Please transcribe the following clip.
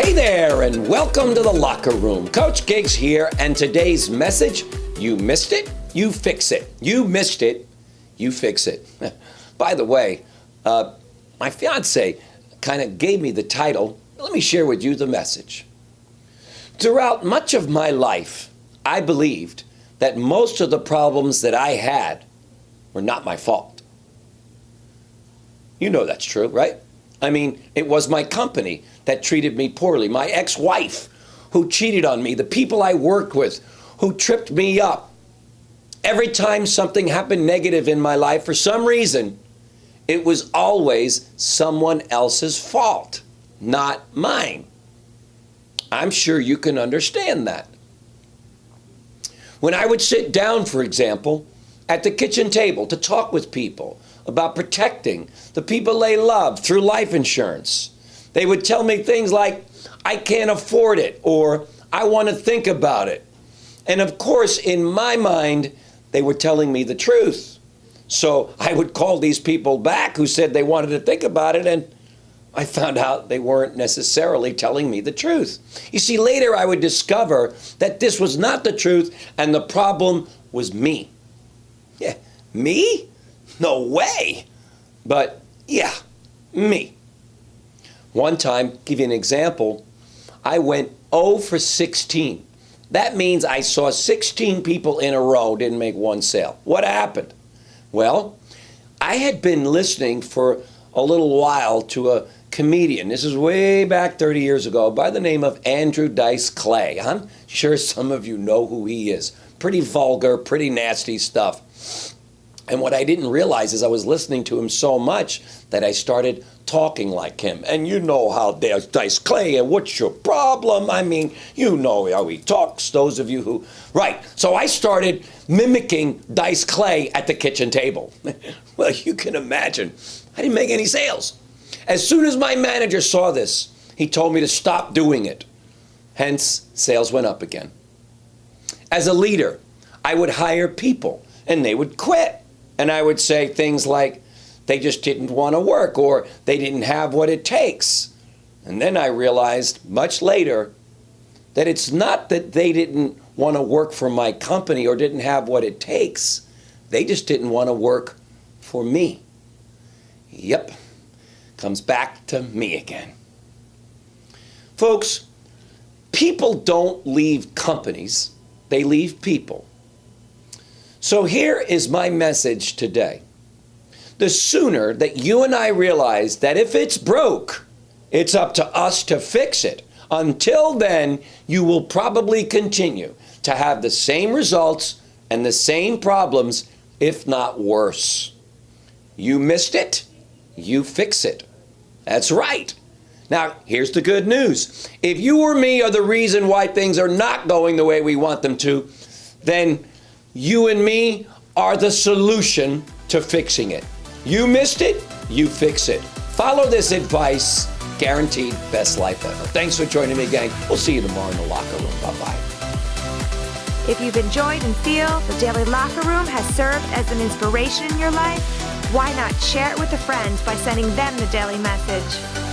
Hey there, and welcome to the Locker Room. Coach Giggs here, and today's message: you missed it, you fix it. You missed it, you fix it. By the way, my fiance kind of gave me the title. Let me share with you the message. Throughout much of my life, I believed that most of the problems that I had were not my fault. You know that's true, right? I mean, it was my company that treated me poorly, my ex-wife who cheated on me, the people I worked with who tripped me up. Every time something happened negative in my life, for some reason, it was always someone else's fault, not mine. I'm sure you can understand that. When I would sit down, for example, at the kitchen table to talk with people about protecting the people they love through life insurance, they would tell me things like, I can't afford it, or I want to think about it. And of course, in my mind, they were telling me the truth. So I would call these people back who said they wanted to think about it, and I found out they weren't necessarily telling me the truth. You see, later I would discover that this was not the truth, and the problem was me. Yeah, me? No way. But yeah, me. One time, give you an example, I went 0 for 16. That means I saw 16 people in a row, didn't make one sale. What happened? Well, I had been listening for a little while to a comedian. This is way back 30 years ago, by the name of Andrew Dice Clay. I'm sure some of you know who he is. Pretty vulgar, pretty nasty stuff. And what I didn't realize is I was listening to him so much that I started talking like him. And you know how there's Dice Clay, and what's your problem? I mean, you know how he talks, those of you who... Right, so I started mimicking Dice Clay at the kitchen table. Well, you can imagine, I didn't make any sales. As soon as my manager saw this, he told me to stop doing it. Hence, sales went up again. As a leader, I would hire people, and they would quit. And I would say things like, they just didn't want to work, or they didn't have what it takes. And then I realized much later that it's not that they didn't want to work for my company or didn't have what it takes. They just didn't want to work for me. Yep, comes back to me again. Folks, people don't leave companies, they leave people. So here is my message today. The sooner that you and I realize that if it's broke, it's up to us to fix it. Until then, you will probably continue to have the same results and the same problems, if not worse. You missed it, you fix it. That's right. Now, here's the good news. If you or me are the reason why things are not going the way we want them to, then you and me are the solution to fixing it. You missed it, you fix it. Follow this advice, guaranteed best life ever. Thanks for joining me, gang. We'll see you tomorrow in the locker room. Bye-bye. If you've enjoyed and feel the Daily Locker Room has served as an inspiration in your life, why not share it with a friend by sending them the daily message?